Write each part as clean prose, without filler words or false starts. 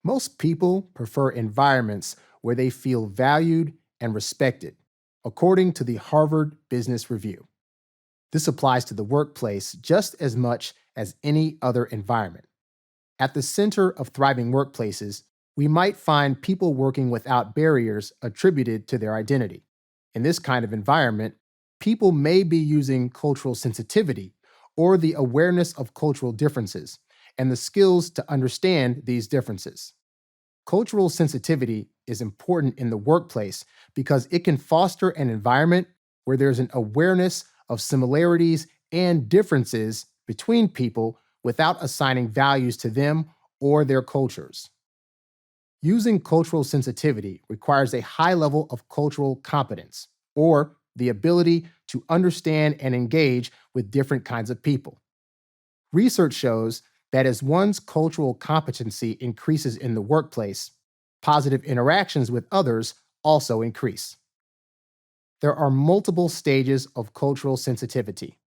Most people prefer environments where they feel valued and respected, according to the Harvard Business Review. This applies to the workplace just as much as any other environment. At the center of thriving workplaces, we might find people working without barriers attributed to their identity. In this kind of environment, people may be using cultural sensitivity or the awareness of cultural differences and the skills to understand these differences. Cultural sensitivity is important in the workplace because it can foster an environment where there's an awareness of similarities and differences between people without assigning values to them or their cultures. Using cultural sensitivity requires a high level of cultural competence, or the ability to understand and engage with different kinds of people. Research shows that as one's cultural competency increases in the workplace, positive interactions with others also increase. There are multiple stages of cultural sensitivity.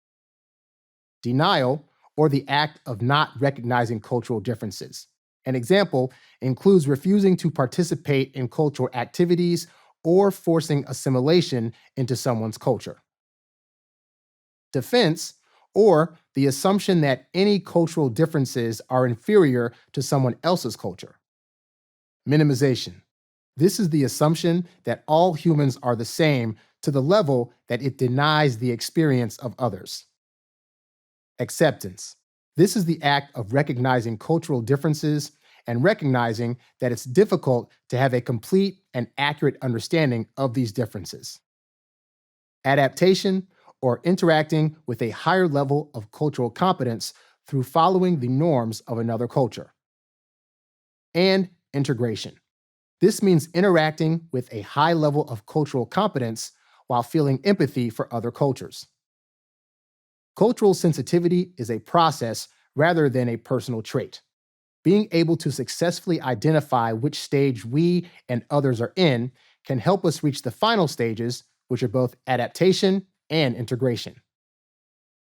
Denial, or the act of not recognizing cultural differences. An example includes refusing to participate in cultural activities or forcing assimilation into someone's culture. Defense, or the assumption that any cultural differences are inferior to someone else's culture. Minimization. This is the assumption that all humans are the same to the level that it denies the experience of others. Acceptance. This is the act of recognizing cultural differences and recognizing that it's difficult to have a complete and accurate understanding of these differences. Adaptation, or interacting with a higher level of cultural competence through following the norms of another culture. And integration. This means interacting with a high level of cultural competence while feeling empathy for other cultures. Cultural sensitivity is a process rather than a personal trait. Being able to successfully identify which stage we and others are in can help us reach the final stages, which are both adaptation and integration.